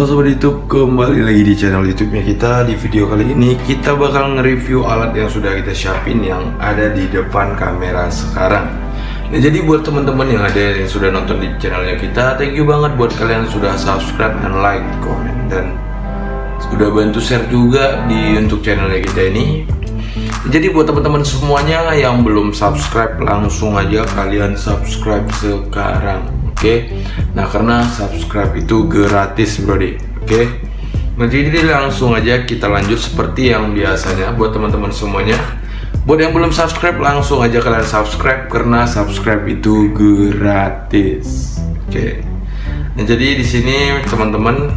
Halo sobat YouTube, kembali lagi di channel YouTube-nya kita. Di video kali ini kita bakal nge-review alat yang sudah kita siapin yang ada di depan kamera sekarang. Nah, jadi buat teman-teman yang sudah nonton di channelnya kita, thank you banget buat kalian yang sudah subscribe dan like, komen, dan sudah bantu share juga untuk channelnya kita ini. Jadi buat teman-teman semuanya yang belum subscribe, langsung aja kalian subscribe sekarang. Oke, nah karena subscribe itu gratis brody. Oke, nah jadi langsung aja kita lanjut seperti yang biasanya. Buat teman-teman semuanya, buat yang belum subscribe, langsung aja kalian subscribe karena subscribe itu gratis. Oke, nah jadi di sini teman-teman,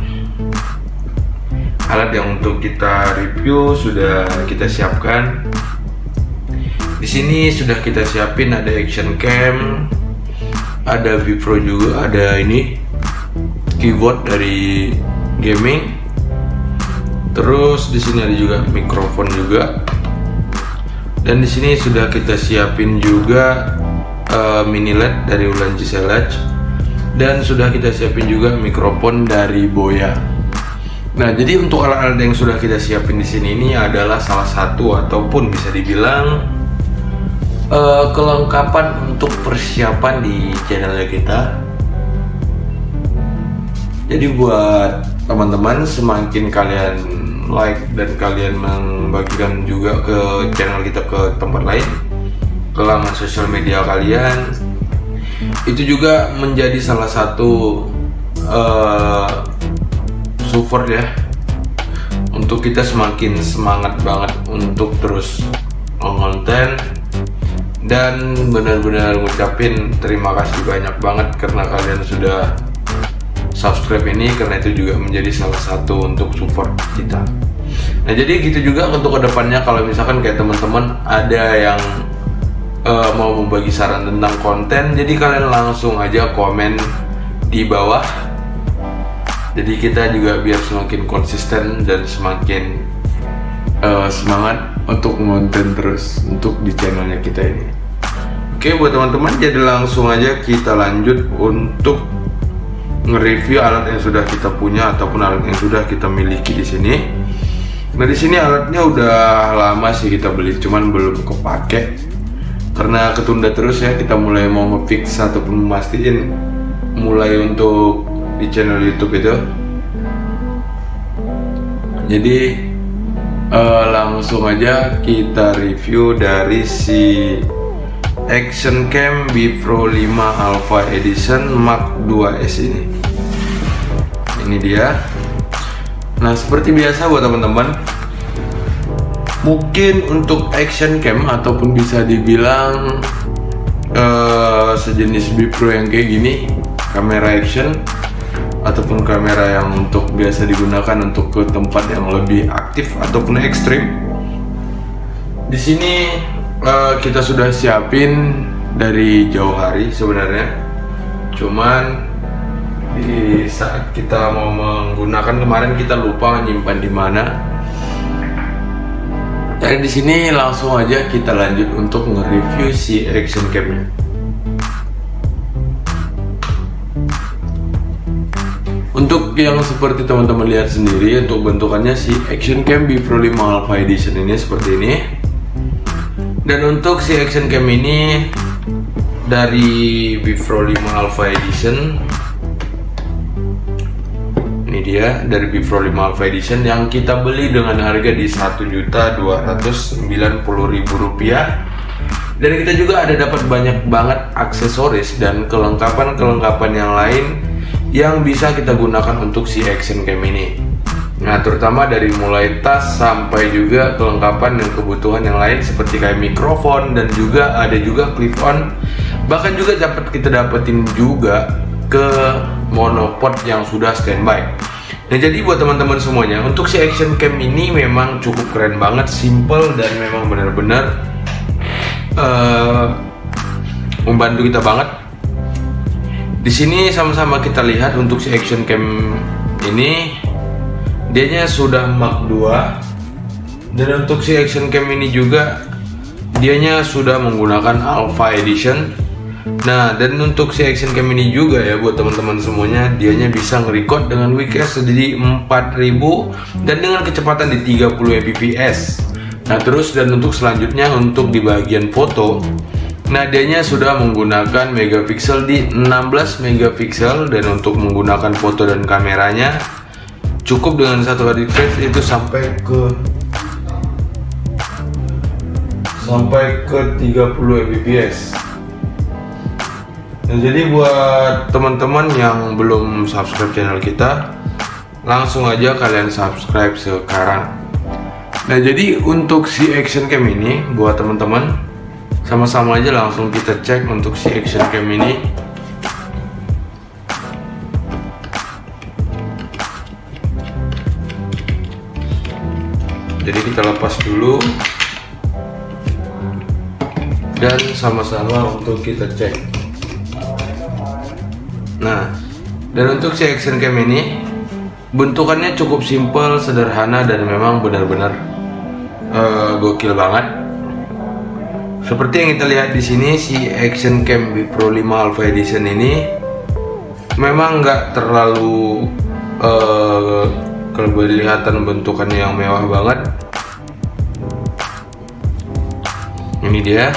alat yang untuk kita review sudah kita siapkan. Di sini sudah kita siapin, ada action cam, ada Vipro juga, ada ini keyboard dari gaming. Terus di sini ada juga mikrofon juga. Dan di sini sudah kita siapin juga mini LED dari Ulanzi Select. Dan sudah kita siapin juga mikrofon dari Boya. Nah, jadi untuk alat-alat yang sudah kita siapin di sini ini adalah salah satu ataupun bisa dibilang kelengkapan untuk persiapan di channelnya kita. Jadi buat teman-teman, semakin kalian like dan kalian membagikan juga ke channel kita ke tempat lain, ke laman sosial media kalian, itu juga menjadi salah satu support ya, untuk kita semakin semangat banget untuk terus mengonten. Dan benar-benar ngucapin terima kasih banyak banget karena kalian sudah subscribe ini, karena itu juga menjadi salah satu untuk support kita. Nah, jadi gitu juga untuk kedepannya, kalau misalkan kayak teman-teman ada yang mau membagi saran tentang konten, jadi kalian langsung aja komen di bawah. Jadi kita juga biar semakin konsisten dan semakin semangat untuk ngonten terus untuk di channelnya kita ini. Oke, buat teman-teman, jadi langsung aja kita lanjut untuk nge-review alat yang sudah kita punya ataupun alat yang sudah kita miliki di sini. Nah, di sini alatnya udah lama sih kita beli, cuman belum kepake karena ketunda terus ya. Kita mulai mau nge-fix ataupun memastikan mulai untuk di channel YouTube itu. Jadi langsung aja kita review dari si Action Cam Vipro 5 Alpha Edition Mark 2S ini. Ini dia. Nah, seperti biasa buat teman-teman, mungkin untuk action cam ataupun bisa dibilang sejenis Vipro yang kayak gini, kamera action ataupun kamera yang untuk biasa digunakan untuk ke tempat yang lebih aktif ataupun ekstrim. Di sini kita sudah siapin dari jauh hari sebenarnya, cuman di saat kita mau menggunakan kemarin kita lupa nyimpan di mana. Jadi di sini langsung aja kita lanjut untuk nge-review si action cam-nya. Untuk yang seperti teman-teman lihat sendiri, untuk bentukannya si Action Cam Vipro 5 Alpha Edition ini seperti ini. Dan untuk si Action Cam ini dari Vipro 5 Alpha Edition, ini dia dari Vipro 5 Alpha Edition yang kita beli dengan harga di Rp1.290.000. Dan kita juga ada dapat banyak banget aksesoris dan kelengkapan yang lain yang bisa kita gunakan untuk si action cam ini. Nah, terutama dari mulai tas sampai juga kelengkapan dan kebutuhan yang lain seperti kayak mikrofon, dan juga ada juga clip on. Bahkan juga kita dapetin juga ke monopod yang sudah standby. Nah, jadi buat teman-teman semuanya, untuk si action cam ini memang cukup keren banget, simple, dan memang benar-benar membantu kita banget. Di sini sama-sama kita lihat untuk si action cam ini, dianya sudah Mark 2, dan untuk si action cam ini juga dianya sudah menggunakan Alpha Edition. Nah, dan untuk si action cam ini juga ya buat teman-teman semuanya, dianya bisa nge-record dengan WCAS di 4000 dan dengan kecepatan di 30 fps. Nah, terus dan untuk selanjutnya untuk di bagian foto, nah dianya sudah menggunakan megapiksel di 16 megapiksel, dan untuk menggunakan foto dan kameranya cukup dengan satu kali refresh itu sampai ke 30 fps. Nah, jadi buat teman-teman yang belum subscribe channel kita, langsung aja kalian subscribe sekarang. Nah, jadi untuk si action cam ini buat teman-teman, sama-sama aja langsung kita cek untuk si action cam ini. Jadi kita lepas dulu dan sama-sama untuk kita cek. Nah, dan untuk si action cam ini bentukannya cukup simpel, sederhana, dan memang benar-benar gokil banget. Seperti yang kita lihat di sini, si action cam Pro 5 Alpha Edition ini memang nggak terlalu kelihatan bentukannya yang mewah banget. Ini dia.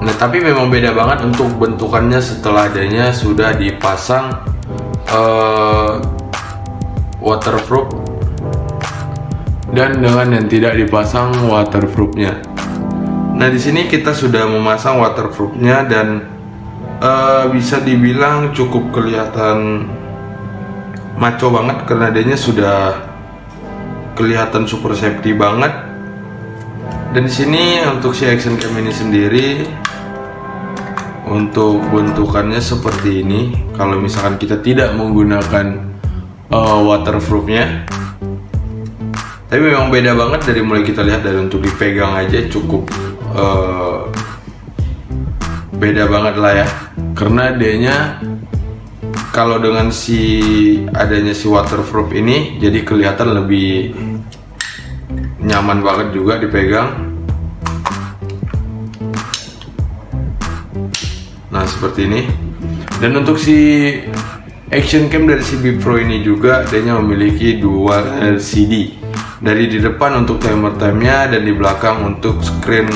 Nah, tapi memang beda banget untuk bentukannya setelah adanya sudah dipasang waterproof dan dengan yang tidak dipasang waterproofnya. Nah, di sini kita sudah memasang waterproofnya dan bisa dibilang cukup kelihatan maco banget karena adanya sudah kelihatan super safety banget. Dan di sini untuk si action cam ini sendiri untuk bentukannya seperti ini. Kalau misalkan kita tidak menggunakan waterproofnya, tapi memang beda banget dari mulai kita lihat dari untuk dipegang aja cukup beda banget lah ya. Karena adanya kalau dengan si adanya si waterproof ini jadi kelihatan lebih nyaman banget juga dipegang. Nah, seperti ini. Dan untuk si action cam dari si Bip Pro ini juga adanya memiliki dua LCD. Dari di depan untuk timer-nya dan di belakang untuk screen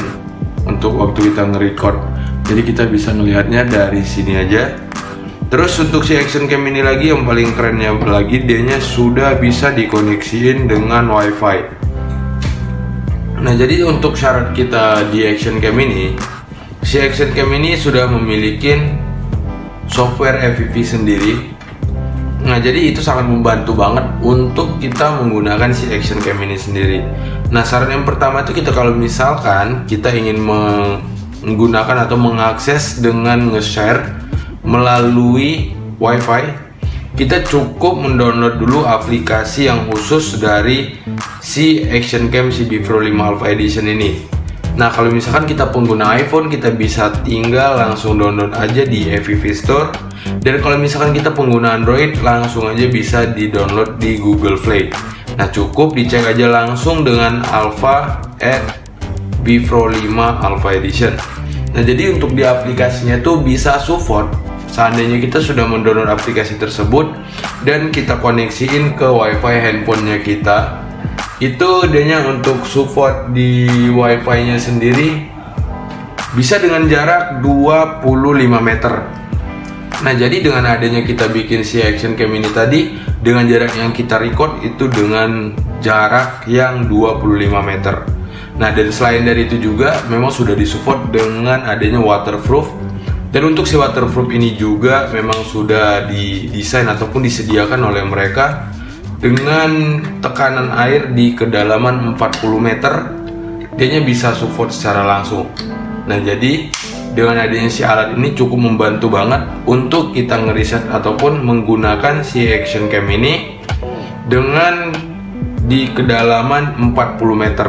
untuk waktu kita nge-record. Jadi kita bisa melihatnya dari sini aja. Terus untuk si action cam ini lagi yang paling kerennya lagi, dianya sudah bisa dikoneksiin dengan WiFi. Nah, jadi untuk syarat kita di action cam ini, si action cam ini sudah memiliki software FPV sendiri. Nah, jadi itu sangat membantu banget untuk kita menggunakan si action cam ini sendiri. Nah, saran yang pertama itu kita kalau misalkan kita ingin menggunakan atau mengakses dengan nge-share melalui WiFi, kita cukup mendownload dulu aplikasi yang khusus dari si action cam si Bip Pro 5 Alpha Edition ini. Nah, kalau misalkan kita pengguna iPhone, kita bisa tinggal langsung download aja di FPV Store. Dan kalau misalkan kita pengguna Android, langsung aja bisa di download di Google Play. Nah, cukup dicek aja langsung dengan Alpha Bip Pro 5 Alpha Edition. Nah, jadi untuk di aplikasinya tuh bisa support seandainya kita sudah mendownload aplikasi tersebut dan kita koneksiin ke WiFi handphonenya kita. Itu adanya untuk support di WiFi nya sendiri bisa dengan jarak 25 meter. Nah, jadi dengan adanya kita bikin si action cam ini tadi, dengan jarak yang kita record itu dengan jarak yang 25 meter. Nah, dan selain dari itu juga memang sudah disupport dengan adanya waterproof. Dan untuk si waterproof ini juga memang sudah didesain ataupun disediakan oleh mereka dengan tekanan air di kedalaman 40 meter, dianya bisa support secara langsung. Nah, jadi dengan adanya si alat ini cukup membantu banget untuk kita ngeriset ataupun menggunakan si action cam ini dengan di kedalaman 40 meter.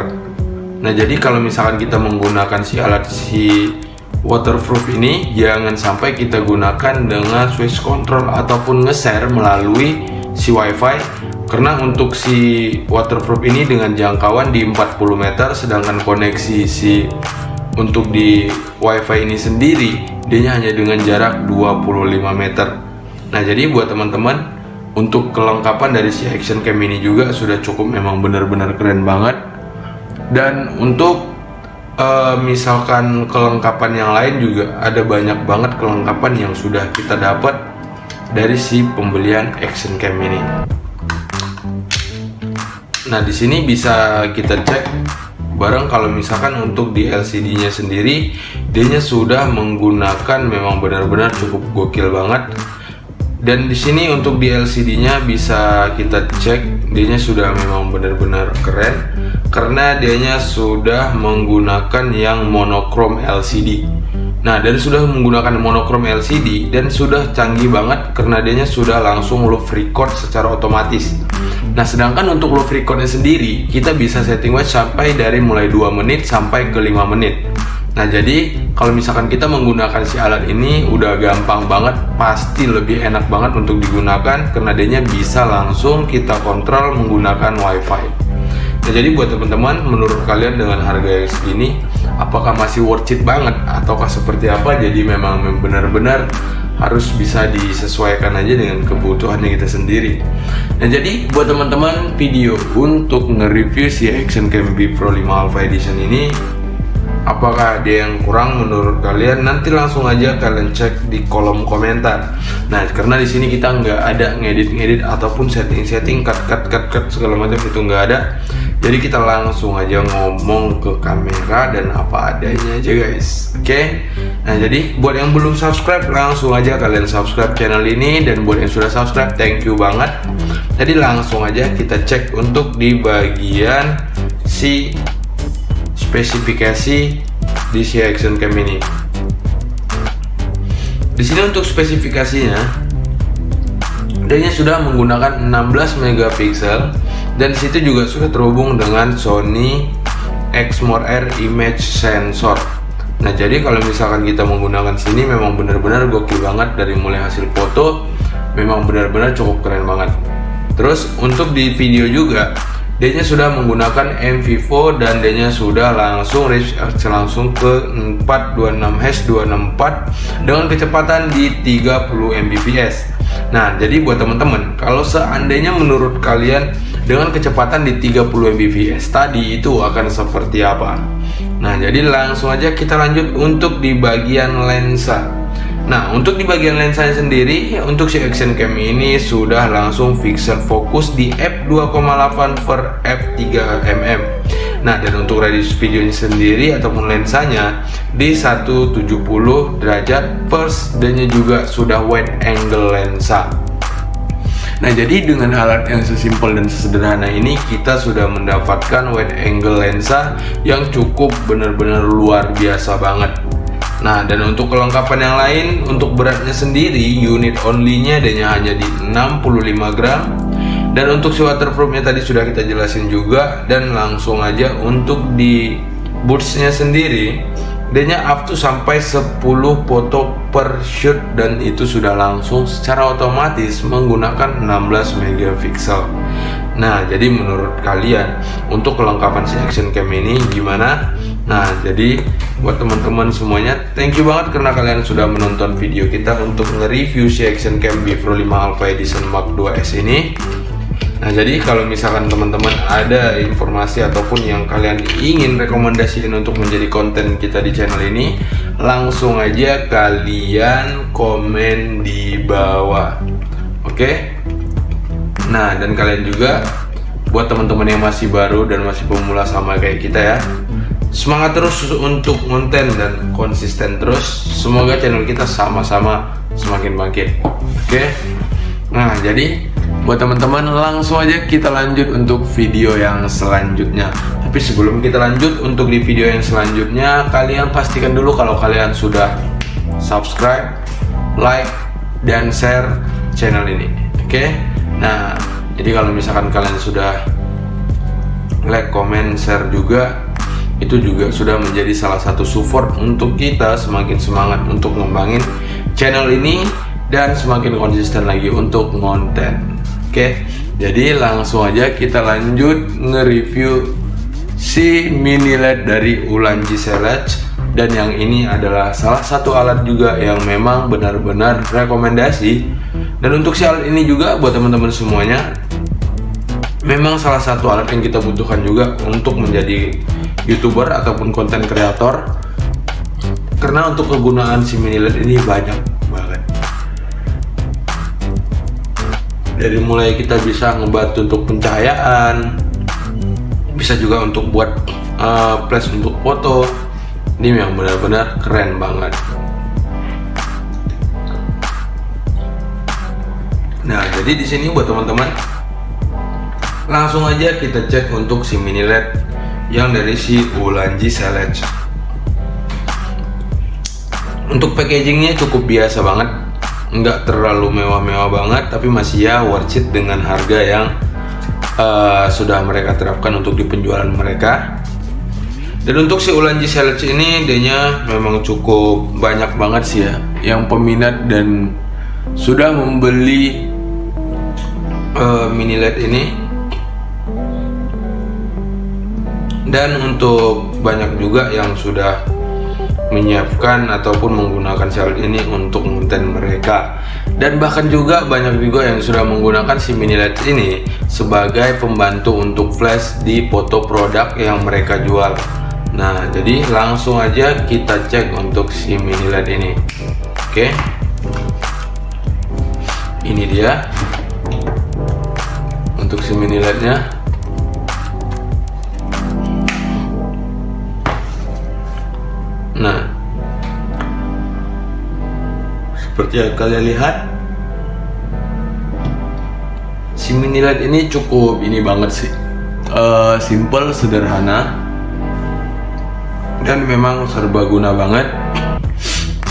Nah, jadi kalau misalkan kita menggunakan si alat si waterproof ini, jangan sampai kita gunakan dengan switch control ataupun nge-share melalui si WiFi. Karena untuk si waterproof ini dengan jangkauan di 40 meter, sedangkan koneksi si untuk di wifi ini sendiri dia hanya dengan jarak 25 meter. Nah jadi buat teman-teman, untuk kelengkapan dari si action cam ini juga sudah cukup, memang benar-benar keren banget. Dan untuk misalkan kelengkapan yang lain juga ada banyak banget kelengkapan yang sudah kita dapat dari si pembelian action cam ini. Nah di sini bisa kita cek bareng kalau misalkan untuk di LCD-nya sendiri, dia sudah menggunakan memang benar-benar cukup gokil banget. Dan di sini untuk di LCD-nya bisa kita cek, dia sudah memang benar-benar keren karena dia sudah menggunakan yang monokrom LCD. Nah, dan sudah menggunakan monokrom LCD dan sudah canggih banget karena dia sudah langsung loop record secara otomatis. Nah, sedangkan untuk loop recordnya sendiri kita bisa setting watch sampai dari mulai 2 menit sampai ke 5 menit. Nah, jadi kalau misalkan kita menggunakan si alat ini udah gampang banget, pasti lebih enak banget untuk digunakan karena dia bisa langsung kita kontrol menggunakan wifi. Nah, jadi buat teman-teman, menurut kalian dengan harga yang segini apakah masih worth it banget ataukah seperti apa? Jadi memang benar-benar harus bisa disesuaikan aja dengan kebutuhannya kita sendiri. Nah jadi buat teman-teman, video untuk nge-review si Action Cam B Pro 5 Alpha Edition ini, apakah ada yang kurang menurut kalian? Nanti langsung aja kalian cek di kolom komentar. Nah karena di sini kita nggak ada ngedit ataupun setting cut segala macam, itu nggak ada. Jadi kita langsung aja ngomong ke kamera dan apa adanya aja guys. Oke. Nah jadi buat yang belum subscribe, langsung aja kalian subscribe channel ini. Dan buat yang sudah subscribe, thank you banget. Jadi langsung aja kita cek untuk di bagian si spesifikasi di si Action Cam ini. Di sini untuk spesifikasinya, dia sudah menggunakan 16 megapiksel dan situ juga sudah terhubung dengan Sony Exmor R Image Sensor. Nah jadi kalau misalkan kita menggunakan sini memang benar-benar gokil banget, dari mulai hasil foto memang benar-benar cukup keren banget. Terus untuk di video juga dia sudah menggunakan M-Vivo dan dia sudah langsung langsung ke 426H264 dengan kecepatan di 30 Mbps. Nah jadi buat teman-teman, kalau seandainya menurut kalian dengan kecepatan di 30 Mbps tadi itu akan seperti apa? Nah jadi langsung aja kita lanjut untuk di bagian lensa. Nah untuk di bagian lensanya sendiri, untuk si Action Cam ini sudah langsung fixed fokus di f2,8 per f3mm. Nah dan untuk radius videonya sendiri ataupun lensanya di 170 derajat first, dan juga sudah wide angle lensa. Nah jadi dengan alat yang sesimpel dan sesederhana ini kita sudah mendapatkan wide angle lensa yang cukup benar-benar luar biasa banget. Nah dan untuk kelengkapan yang lain, untuk beratnya sendiri unit only-nya adanya hanya di 65 gram. Dan untuk si waterproofnya tadi sudah kita jelasin juga. Dan langsung aja untuk di bootsnya sendiri, dia up to sampai 10 foto per shoot, dan itu sudah langsung secara otomatis menggunakan 16 megapiksel. Nah jadi menurut kalian untuk kelengkapan si Action Cam ini gimana? Nah jadi buat teman-teman semuanya, thank you banget karena kalian sudah menonton video kita untuk nge-review si Action Cam B Pro 5 Alpha Edition Mark 2S ini. Nah jadi kalau misalkan teman-teman ada informasi ataupun yang kalian ingin rekomendasiin untuk menjadi konten kita di channel ini, langsung aja kalian komen di bawah. Oke? Nah dan kalian juga buat teman-teman yang masih baru dan masih pemula sama kayak kita ya, semangat terus untuk konten dan konsisten terus. Semoga channel kita sama-sama semakin bangkit. Oke? Nah jadi buat teman-teman langsung aja kita lanjut untuk video yang selanjutnya. Tapi sebelum kita lanjut untuk di video yang selanjutnya, kalian pastikan dulu kalau kalian sudah subscribe, like, dan share channel ini. Oke? Nah jadi kalau misalkan kalian sudah like, comment, share juga, itu juga sudah menjadi salah satu support untuk kita semakin semangat untuk ngembangin channel ini dan semakin konsisten lagi untuk konten. Oke, jadi langsung aja kita lanjut nge-review si mini LED dari Ulanzi Select Dan yang ini adalah salah satu alat juga yang memang benar-benar rekomendasi. Dan untuk si alat ini juga buat teman-teman semuanya, memang salah satu alat yang kita butuhkan juga untuk menjadi YouTuber ataupun konten kreator. Karena untuk kegunaan si mini LED ini banyak banget. Dari mulai kita bisa ngebantu untuk pencahayaan, bisa juga untuk buat flash untuk foto. Ini yang benar-benar keren banget. Nah, jadi di sini buat teman-teman, langsung aja kita cek untuk si mini LED yang dari si Ulanzi Select. Untuk packagingnya cukup biasa banget, nggak terlalu mewah-mewah banget, tapi masih ya worth it dengan harga yang sudah mereka terapkan untuk di penjualan mereka. Dan untuk si Ulanzi Select ini dia memang cukup banyak banget sih ya yang peminat dan sudah membeli mini LED ini. Dan untuk banyak juga yang sudah menyiapkan ataupun menggunakan salad ini untuk konten mereka. Dan bahkan juga banyak juga yang sudah menggunakan si mini LED ini sebagai pembantu untuk flash di foto produk yang mereka jual. Nah, jadi langsung aja kita cek untuk si mini LED ini. Oke, ini dia untuk si mini LED nya. Nah, seperti yang kalian lihat, si mini LED ini cukup ini banget sih, simple, sederhana, dan memang serbaguna banget.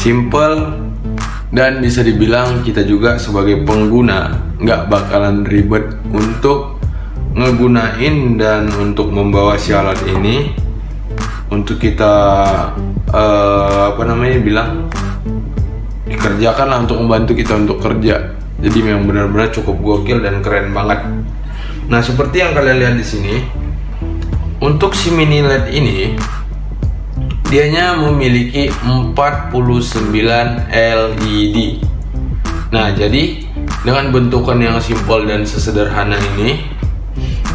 Simple, dan bisa dibilang kita juga sebagai pengguna nggak bakalan ribet untuk ngegunain dan untuk membawa si alat ini untuk kita dikerjakan lah, untuk membantu kita untuk kerja. Jadi memang benar-benar cukup gokil dan keren banget. Nah, seperti yang kalian lihat di sini, untuk si mini LED ini dianya memiliki 49 LED. Nah, jadi dengan bentukan yang simpel dan sesederhana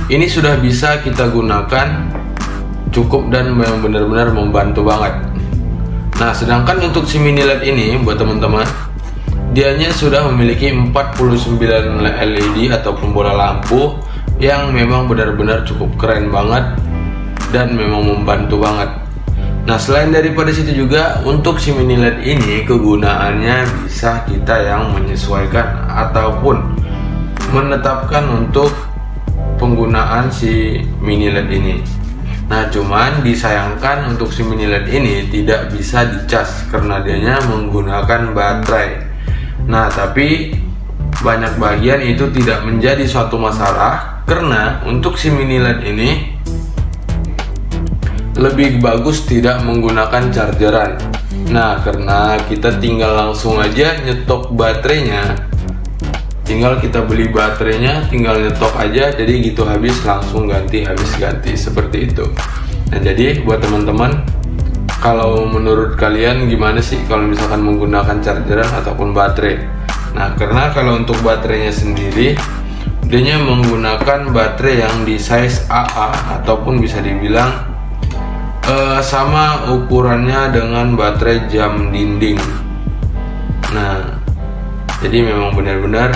ini sudah bisa kita gunakan cukup dan memang benar-benar membantu banget. Nah, sedangkan untuk si mini LED ini buat teman-teman, dianya sudah memiliki 49 LED ataupun bola lampu yang memang benar-benar cukup keren banget dan memang membantu banget. Nah, selain daripada situ juga, untuk si mini LED ini kegunaannya bisa kita yang menyesuaikan ataupun menetapkan untuk penggunaan si mini LED ini. Nah, cuman disayangkan untuk si mini LED ini tidak bisa dicas karena dianya menggunakan baterai. Nah, tapi banyak bagian itu tidak menjadi suatu masalah karena untuk si mini LED ini lebih bagus tidak menggunakan chargeran. Nah, karena kita tinggal langsung aja nyetok baterainya, tinggal kita beli baterainya, tinggal nyetok aja, jadi gitu habis langsung ganti, habis ganti, seperti itu. Nah, jadi buat teman-teman, kalau menurut kalian gimana sih kalau misalkan menggunakan chargeran ataupun baterai? Nah, karena kalau untuk baterainya sendiri, dia menggunakan baterai yang di size AA ataupun bisa dibilang sama ukurannya dengan baterai jam dinding. Nah, jadi memang benar-benar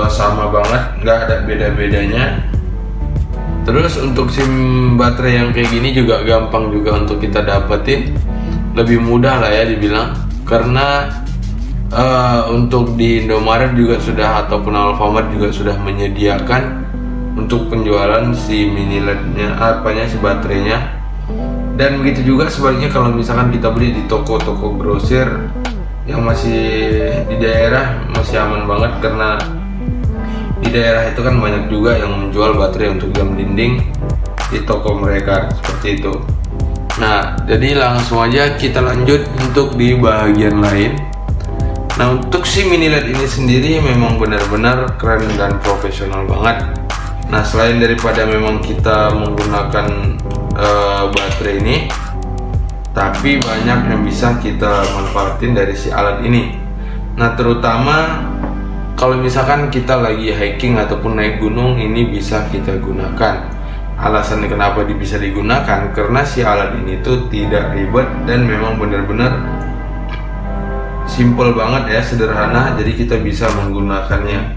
sama banget, nggak ada beda-bedanya. Terus untuk SIM baterai yang kayak gini juga gampang juga untuk kita dapetin, lebih mudah lah ya dibilang, karena untuk di Indomaret juga sudah ataupun Alfamart juga sudah menyediakan untuk penjualan si mini LED-nya, si baterainya. Dan begitu juga sebaliknya kalau misalkan kita beli di toko-toko grosir yang masih di daerah, masih aman banget karena di daerah itu kan banyak juga yang menjual baterai untuk jam dinding di toko mereka, seperti itu. Nah, jadi langsung aja kita lanjut untuk di bagian lain. Nah, untuk si mini LED ini sendiri memang benar-benar keren dan profesional banget. Nah, selain daripada memang kita menggunakan baterai ini, tapi banyak yang bisa kita manfaatin dari si alat ini. Nah, terutama kalau misalkan kita lagi hiking ataupun naik gunung, ini bisa kita gunakan. Alasannya kenapa bisa digunakan, karena si alat ini tuh tidak ribet dan memang benar-benar simple banget ya, sederhana, jadi kita bisa menggunakannya.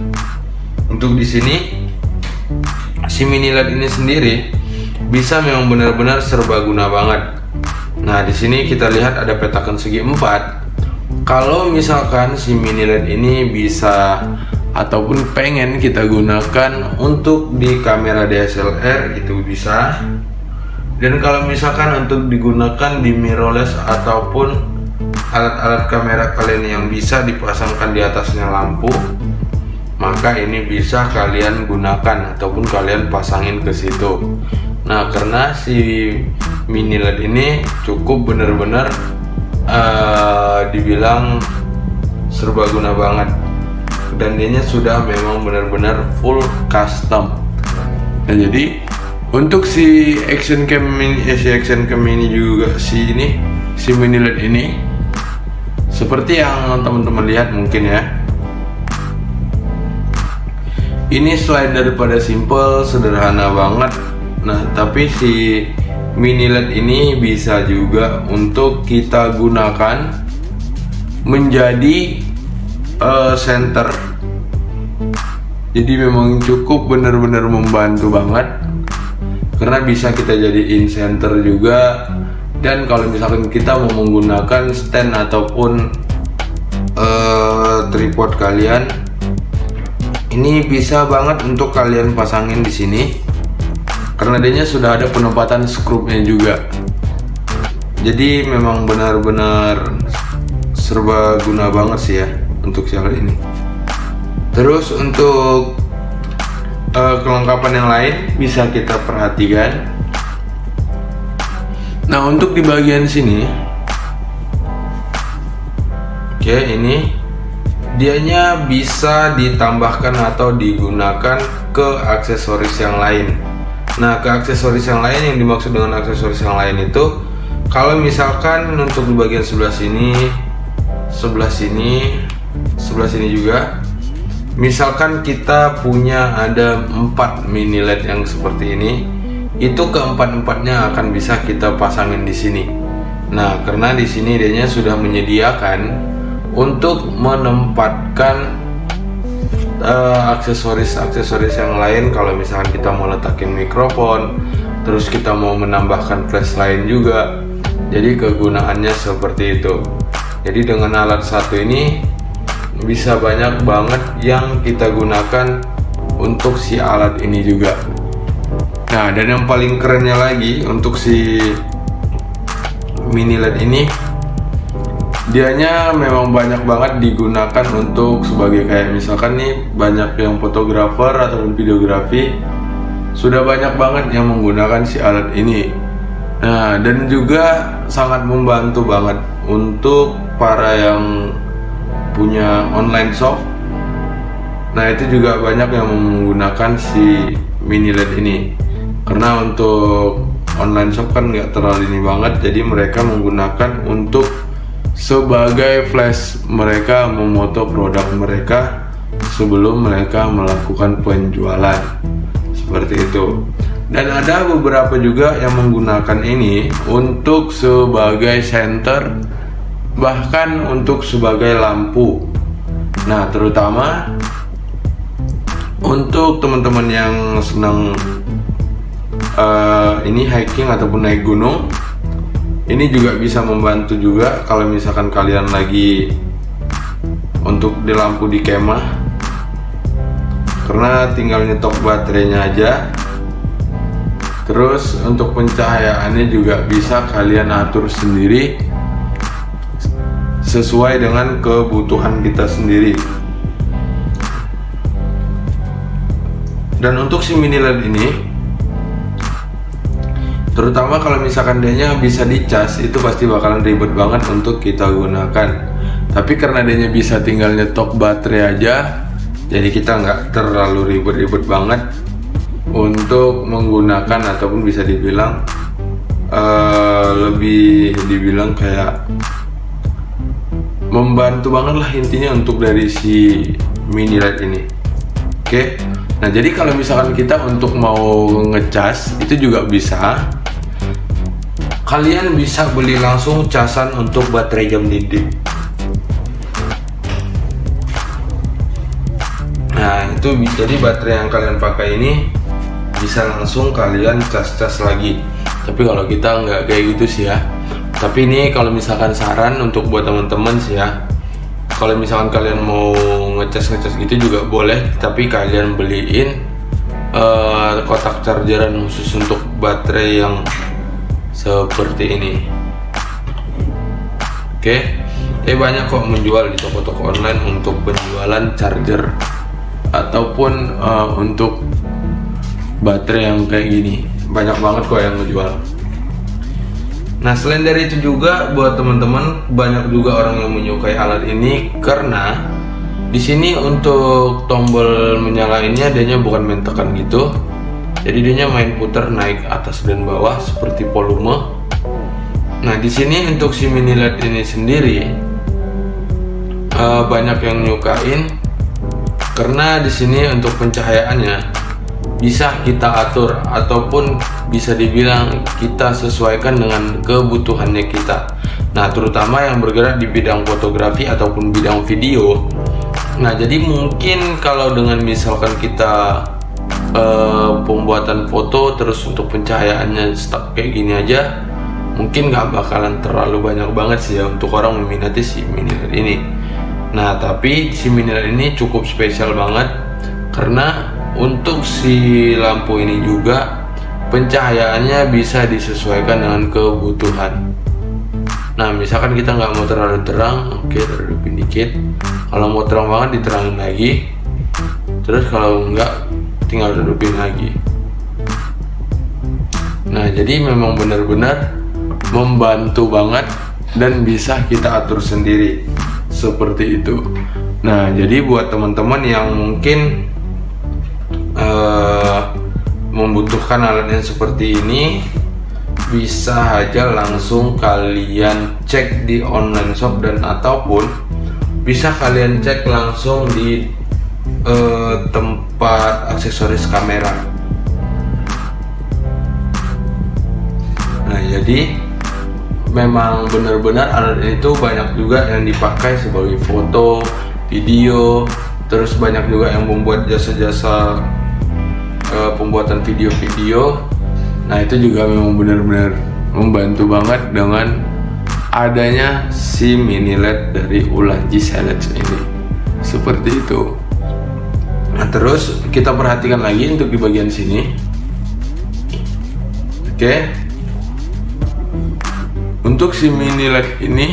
Untuk di sini si mini LED ini sendiri bisa memang benar-benar serbaguna banget. Nah, di sini kita lihat ada petakan segi 4. Kalau misalkan si mini LED ini bisa ataupun pengen kita gunakan untuk di kamera DSLR, itu bisa. Dan kalau misalkan untuk digunakan di mirrorless ataupun alat-alat kamera kalian yang bisa dipasangkan di atasnya lampu, maka ini bisa kalian gunakan ataupun kalian pasangin ke situ. Nah, karena si mini LED ini cukup bener-bener dibilang serbaguna banget, dan dia sudah memang benar-benar full custom. Nah, jadi untuk si action cam ini juga si mini LED ini seperti yang teman-teman lihat mungkin ya. Ini selain daripada simple, sederhana banget. Nah, tapi si mini LED ini bisa juga untuk kita gunakan menjadi center. Jadi memang cukup benar-benar membantu banget, karena bisa kita jadiin center juga. Dan kalau misalkan kita mau menggunakan stand ataupun tripod kalian, ini bisa banget untuk kalian pasangin di sini, karena dia sudah ada penempatan skrupnya juga. Jadi memang benar-benar serbaguna banget sih ya untuk si alat ini. Terus untuk kelengkapan yang lain bisa kita perhatikan. Nah, untuk di bagian sini, oke, ini dianya bisa ditambahkan atau digunakan ke aksesoris yang lain. Nah, ke aksesoris yang lain, yang dimaksud dengan aksesoris yang lain itu, kalau misalkan untuk di bagian sebelah sini juga, misalkan kita punya ada 4 mini LED yang seperti ini, itu keempat-empatnya akan bisa kita pasangin di sini. Nah, karena di sini dianya sudah menyediakan untuk menempatkan aksesoris yang lain. Kalau misalkan kita mau letakin mikrofon, terus kita mau menambahkan flash lain juga, jadi kegunaannya seperti itu. Jadi dengan alat satu ini bisa banyak banget yang kita gunakan untuk si alat ini juga. Nah, dan yang paling kerennya lagi untuk si mini LED ini, dianya memang banyak banget digunakan untuk sebagai kayak misalkan nih, banyak yang fotografer ataupun videografi sudah banyak banget yang menggunakan si alat ini. Nah, dan juga sangat membantu banget untuk para yang punya online shop. Nah, itu juga banyak yang menggunakan si mini LED ini, karena untuk online shop kan nggak terlalu ini banget, jadi mereka menggunakan untuk sebagai flash mereka memoto produk mereka sebelum mereka melakukan penjualan, seperti itu. Dan ada beberapa juga yang menggunakan ini untuk sebagai center, bahkan untuk sebagai lampu. Nah, terutama untuk teman-teman yang senang ini hiking ataupun naik gunung, ini juga bisa membantu juga kalau misalkan kalian lagi untuk di lampu di kemah, karena tinggal nyetok baterainya aja. Terus untuk pencahayaannya juga bisa kalian atur sendiri sesuai dengan kebutuhan kita sendiri. Dan untuk si mini LED ini, terutama kalau misalkan dia bisa dicas, itu pasti bakalan ribet banget untuk kita gunakan. Tapi karena dia bisa tinggal nyetok baterai aja, jadi kita nggak terlalu ribet-ribet banget untuk menggunakan ataupun bisa dibilang lebih dibilang kayak membantu banget lah intinya untuk dari si mini LED ini. Oke, nah jadi kalau misalkan kita untuk mau ngecas itu juga bisa. Kalian bisa beli langsung casan untuk baterai jam dinding. Nah itu jadi baterai yang kalian pakai ini bisa langsung kalian cas-cas lagi. Tapi kalau kita nggak kayak gitu sih ya. Tapi ini kalau misalkan saran untuk buat teman-teman sih ya, kalau misalkan kalian mau ngecas gitu juga boleh, tapi kalian beliin kotak chargeran khusus untuk baterai yang seperti ini. Oke, banyak kok menjual di toko-toko online untuk penjualan charger ataupun untuk baterai yang kayak gini. Banyak banget kok yang ngejual. Nah selain dari itu juga buat teman-teman, banyak juga orang yang menyukai alat ini karena di sini untuk tombol menyalainnya adanya bukan main tekan gitu. Jadi dia main putar naik atas dan bawah seperti volume. Nah di sini untuk si mini LED ini sendiri banyak yang nyukain karena di sini untuk pencahayaannya bisa kita atur ataupun bisa dibilang kita sesuaikan dengan kebutuhannya kita. Nah terutama yang bergerak di bidang fotografi ataupun bidang video. Nah jadi mungkin kalau dengan misalkan kita pembuatan foto terus untuk pencahayaannya stuck kayak gini aja, mungkin nggak bakalan terlalu banyak banget sih ya untuk orang meminati si mini LED ini. Nah tapi si mini LED ini cukup spesial banget karena untuk si lampu ini juga pencahayaannya bisa disesuaikan dengan kebutuhan. Nah misalkan kita nggak mau terlalu terang, oke redupin dikit. Kalau mau terang banget diterangin lagi. Terus kalau nggak tinggal redupin lagi. Nah jadi memang benar-benar membantu banget dan bisa kita atur sendiri seperti itu. Nah jadi buat teman-teman yang mungkin membutuhkan alat yang seperti ini, bisa aja langsung kalian cek di online shop dan ataupun bisa kalian cek langsung di tempat aksesoris kamera. Nah jadi memang benar-benar alat ini tuh banyak juga yang dipakai sebagai foto, video, terus banyak juga yang membuat jasa-jasa pembuatan video-video. Nah itu juga memang benar-benar membantu banget dengan adanya si mini LED dari Ulanzi Silence ini seperti itu. Nah terus kita perhatikan lagi untuk di bagian sini. Oke, untuk si mini LED ini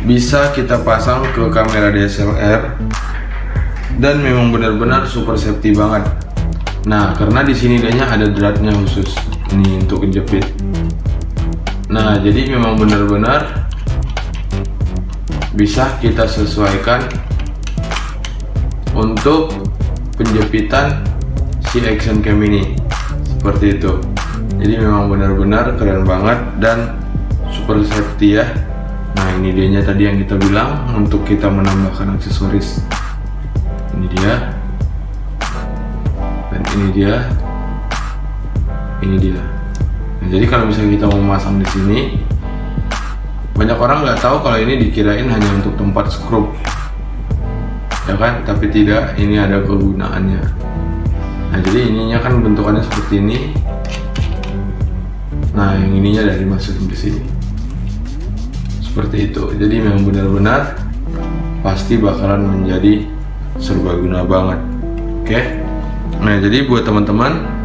bisa kita pasang ke kamera DSLR dan memang benar-benar super safety banget. Nah karena di sini dia ada dratnya khusus ini untuk kejepit. Nah jadi memang benar-benar bisa kita sesuaikan untuk penjepitan si action cam ini seperti itu. Jadi memang benar-benar keren banget dan super safety ya. Nah ini dianya tadi yang kita bilang untuk kita menambahkan aksesoris. Ini dia. Dan ini dia. Ini dia. Nah, jadi kalau misalnya kita mau memasang di sini, banyak orang nggak tahu kalau ini dikirain hanya untuk tempat skrup, ya kan? Tapi tidak, ini ada kegunaannya. Nah jadi ininya kan bentukannya seperti ini. Nah yang ininya dari masukin ke sini, seperti itu. Jadi memang benar-benar pasti bakalan menjadi serbaguna banget. Oke. Nah jadi buat teman-teman,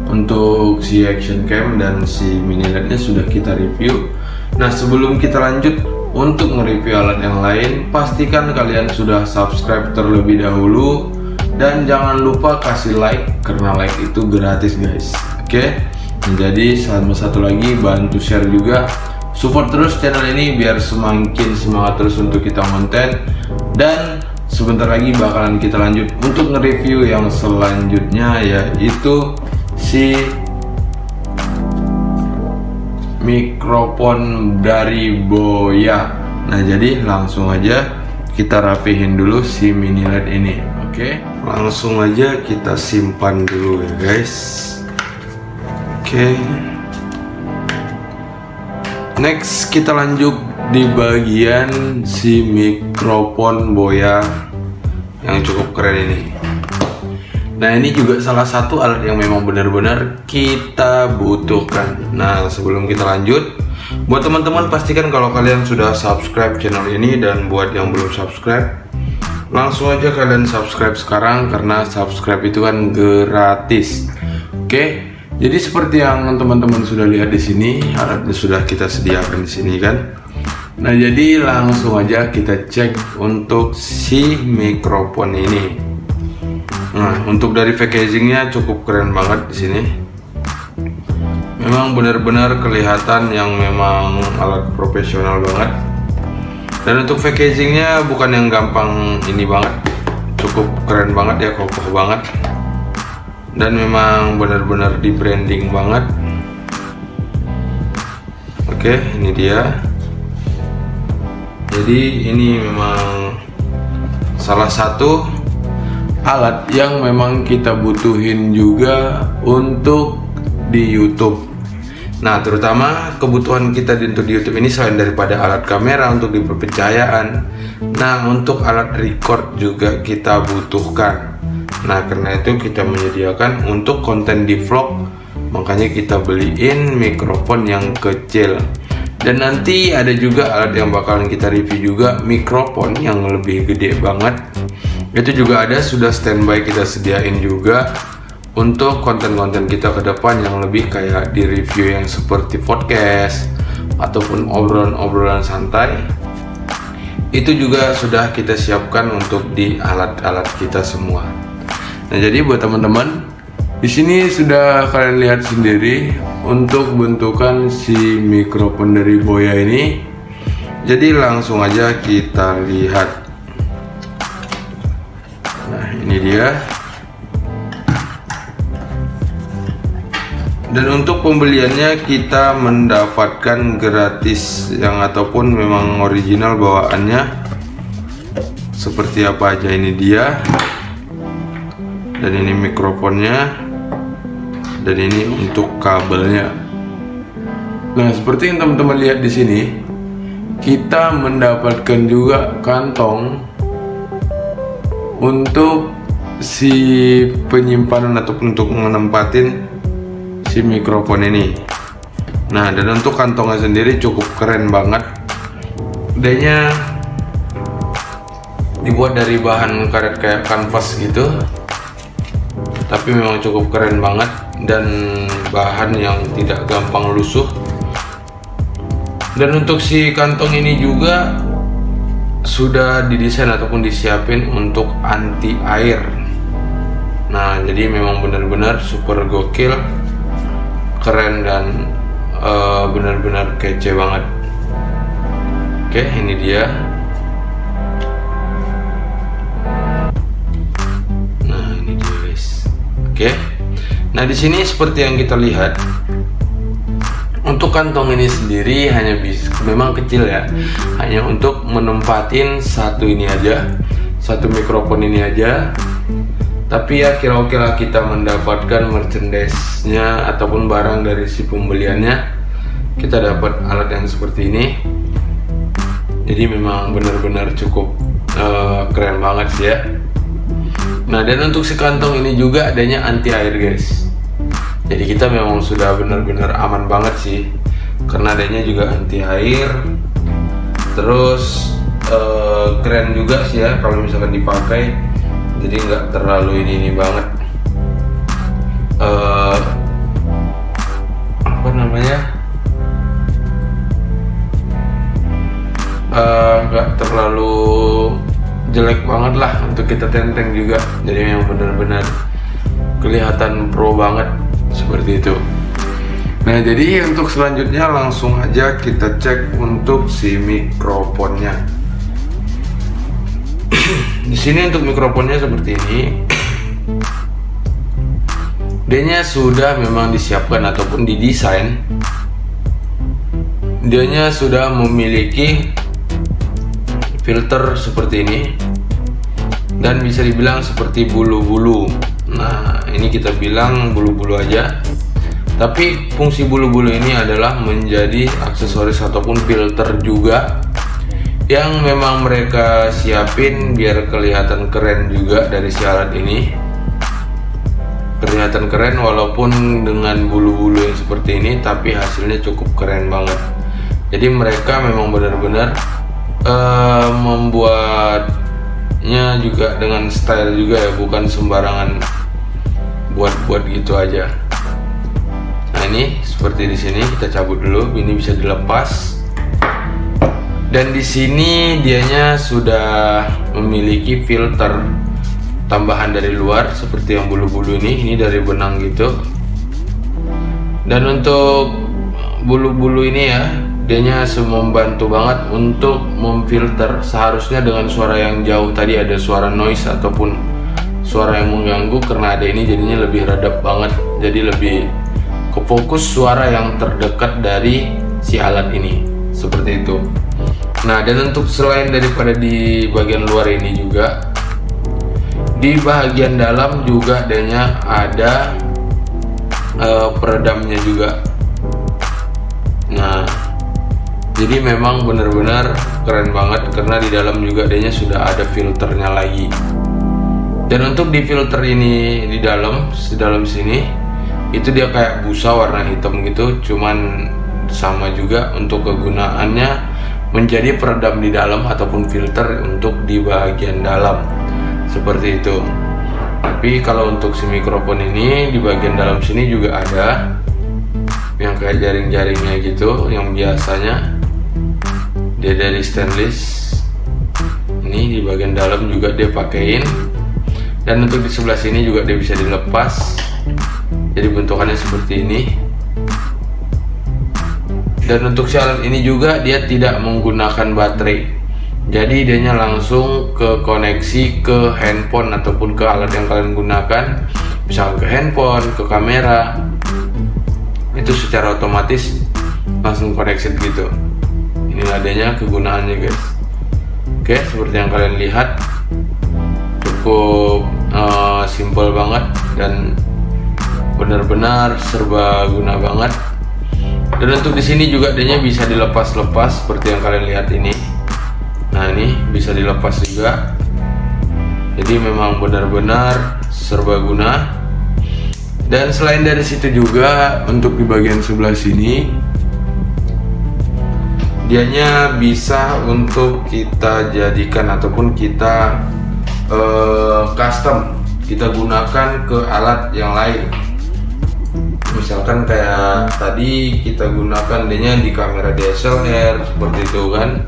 untuk si action cam dan si mini LED nya sudah kita review. Nah sebelum kita lanjut untuk nge-review alat yang lain, pastikan kalian sudah subscribe terlebih dahulu dan jangan lupa kasih like karena like itu gratis guys. Oke. Jadi sama satu lagi, bantu share juga, support terus channel ini biar semakin semangat terus untuk kita konten. Dan sebentar lagi bakalan kita lanjut untuk nge-review yang selanjutnya, yaitu si mikrofon dari Boya. Nah, jadi langsung aja kita rapihin dulu si mini LED ini. Oke, langsung aja kita simpan dulu ya guys. Oke. Next kita lanjut di bagian si mikrofon Boya yang cukup keren ini. Nah, ini juga salah satu alat yang memang benar-benar kita butuhkan. Nah, sebelum kita lanjut, buat teman-teman pastikan kalau kalian sudah subscribe channel ini, dan buat yang belum subscribe, langsung aja kalian subscribe sekarang karena subscribe itu kan gratis. Oke, jadi seperti yang teman-teman sudah lihat di sini, alatnya sudah kita sediakan di sini kan. Nah, jadi langsung aja kita cek untuk si mikrofon ini. Nah, untuk dari packagingnya cukup keren banget di sini. Memang benar-benar kelihatan yang memang alat profesional banget. Dan untuk packagingnya bukan yang gampang ini banget, cukup keren banget ya, kokoh banget. Dan memang benar-benar di branding banget. Oke, ini dia. Jadi ini memang salah satu alat yang memang kita butuhin juga untuk di YouTube. Nah, terutama kebutuhan kita untuk di YouTube ini selain daripada alat kamera untuk di perpencahayaan, nah untuk alat record juga kita butuhkan. Nah, karena itu kita menyediakan untuk konten di vlog, makanya kita beliin mikrofon yang kecil. Dan nanti ada juga alat yang bakalan kita review juga, mikrofon yang lebih gede banget. Itu juga ada, sudah standby kita sediain juga untuk konten-konten kita ke depan yang lebih kayak di review yang seperti podcast ataupun obrolan-obrolan santai. Itu juga sudah kita siapkan untuk di alat-alat kita semua. Nah, jadi buat teman-teman, di sini sudah kalian lihat sendiri untuk bentukan si mikrofon dari Boya ini. Jadi langsung aja kita lihat. Nah, ini dia. Dan untuk pembeliannya kita mendapatkan gratis yang ataupun memang original bawaannya. Seperti apa aja, ini dia. Dan ini mikrofonnya. Dan ini untuk kabelnya. Nah, seperti yang teman-teman lihat di sini, kita mendapatkan juga kantong untuk si penyimpanan ataupun untuk menempatin si mikrofon ini. Nah, dan untuk kantongnya sendiri cukup keren banget. Dia dibuat dari bahan karet kayak kanvas gitu, tapi memang cukup keren banget dan bahan yang tidak gampang lusuh. Dan untuk si kantong ini juga sudah didesain ataupun disiapin untuk anti air. Nah, jadi memang benar-benar super gokil, keren, dan benar-benar kece banget. Oke, ini dia. Nah, ini dia guys. Oke. Nah, di sini seperti yang kita lihat, untuk kantong ini sendiri hanya bisa, memang kecil ya, hanya untuk menempatin satu ini aja, satu mikrofon ini aja. Tapi ya kira-kira kita mendapatkan merchandise-nya ataupun barang dari si pembeliannya, kita dapat alat yang seperti ini. Jadi memang benar-benar cukup keren banget sih ya. Nah, dan untuk si kantong ini juga adanya anti air guys. Jadi kita memang sudah benar-benar aman banget sih, karena adanya juga anti air. Terus keren juga sih ya kalau misalkan dipakai, jadi nggak terlalu ini banget. Apa namanya? Nggak terlalu jelek banget lah untuk kita tenteng juga. Jadi yang benar-benar kelihatan pro banget seperti itu. Nah, jadi untuk selanjutnya langsung aja kita cek untuk si mikrofonnya. Di sini untuk mikrofonnya seperti ini. Dia sudah memang disiapkan ataupun didesain dianya sudah memiliki filter seperti ini dan bisa dibilang seperti bulu-bulu. Nah, ini kita bilang bulu-bulu aja, tapi fungsi bulu-bulu ini adalah menjadi aksesoris ataupun filter juga yang memang mereka siapin biar kelihatan keren juga dari si alat ini. Kelihatan keren walaupun dengan bulu-bulu yang seperti ini, tapi hasilnya cukup keren banget. Jadi mereka memang benar-benar membuatnya juga dengan style juga ya, bukan sembarangan buat gitu aja. Nah, ini seperti di sini kita cabut dulu, ini bisa dilepas. Dan di sini dianya sudah memiliki filter tambahan dari luar seperti yang bulu-bulu ini dari benang gitu. Dan untuk bulu-bulu ini ya, dianya membantu banget untuk memfilter. Seharusnya dengan suara yang jauh tadi ada suara noise ataupun suara yang mengganggu, karena ada ini jadinya lebih redap banget, jadi lebih kefokus suara yang terdekat dari si alat ini, seperti itu. Nah, dan untuk selain daripada di bagian luar ini juga, di bagian dalam juga adanya ada peredamnya juga. Nah, jadi memang benar-benar keren banget karena di dalam juga adanya sudah ada filternya lagi. Dan untuk di filter ini di dalam sini itu dia kayak busa warna hitam gitu, cuman sama juga untuk kegunaannya menjadi peredam di dalam ataupun filter untuk di bagian dalam, seperti itu. Tapi kalau untuk si mikrofon ini di bagian dalam sini juga ada yang kayak jaring-jaringnya gitu, yang biasanya dia dari stainless. Ini di bagian dalam juga dia pakein. Dan untuk di sebelah sini juga dia bisa dilepas, jadi bentukannya seperti ini. Dan untuk si alat ini juga dia tidak menggunakan baterai, jadi dianya langsung ke koneksi ke handphone ataupun ke alat yang kalian gunakan, misalnya ke handphone, ke kamera, itu secara otomatis langsung connected gitu. Inilah adanya kegunaannya guys. Oke, seperti yang kalian lihat, cukup simple banget dan benar-benar serba guna banget. Dan untuk di sini juga adanya bisa dilepas-lepas seperti yang kalian lihat ini. Nah, ini bisa dilepas juga. Jadi memang benar-benar serbaguna. Dan selain dari situ juga untuk di bagian sebelah sini dianya bisa untuk kita jadikan ataupun kita custom, kita gunakan ke alat yang lain. Misalkan kayak tadi kita gunakan dianya di kamera DSLR seperti itu kan.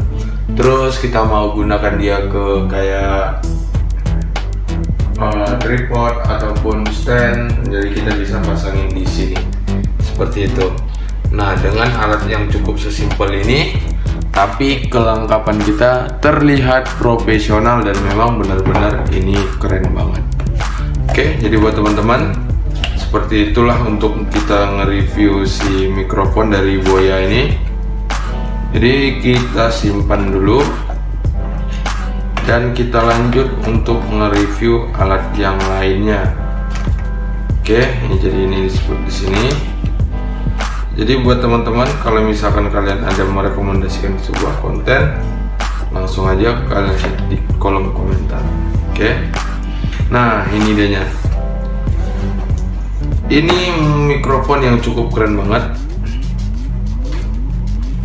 Terus kita mau gunakan dia ke kayak tripod ataupun stand, jadi kita bisa pasangin di sini seperti itu. Nah, dengan alat yang cukup sesimpel ini, tapi kelengkapan kita terlihat profesional dan memang benar-benar ini keren banget. Oke, jadi buat teman-teman, seperti itulah untuk kita nge-review si mikrofon dari Boya ini. Jadi kita simpan dulu dan kita lanjut untuk nge-review alat yang lainnya. Oke, ini jadi ini disebut di sini. Jadi buat teman-teman, kalau misalkan kalian ada merekomendasikan sebuah konten, langsung aja kalian cek di kolom komentar. Oke. Nah, ini dianya. Ini mikrofon yang cukup keren banget.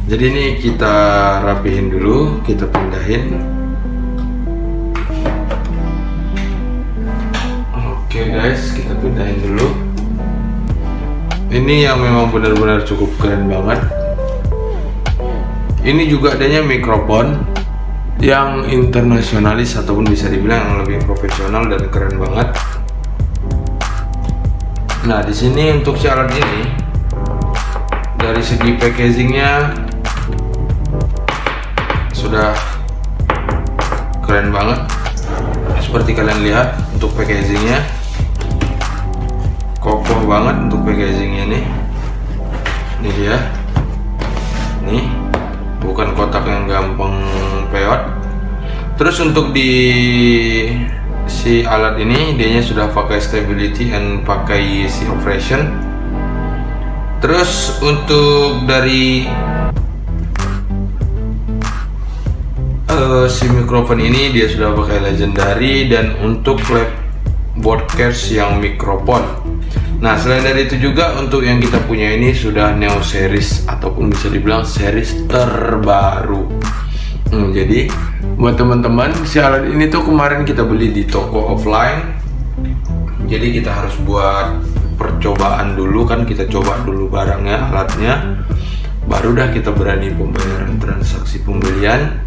Jadi ini kita rapihin dulu, kita pindahin. Oke guys, kita pindahin dulu. Ini yang memang benar-benar cukup keren banget. Ini juga adanya mikrofon yang internasionalis ataupun bisa dibilang yang lebih profesional dan keren banget. Nah, di sini untuk si alat ini dari segi packagingnya sudah keren banget. Seperti kalian lihat untuk packagingnya kokoh banget untuk packagingnya nih. Ini dia. nih, bukan kotak yang gampang peot. Terus untuk di si alat ini dia sudah pakai stability and pakai easy operation. Terus untuk dari si mikrofon ini dia sudah pakai legendary, dan untuk lab broadcast yang mikrofon. Nah, selain dari itu juga untuk yang kita punya ini sudah Neo series ataupun bisa dibilang series terbaru. Jadi buat teman-teman, si alat ini tuh kemarin kita beli di toko offline. Jadi kita harus buat percobaan dulu kan, kita coba dulu barangnya, alatnya, baru dah kita berani pembayaran transaksi pembelian.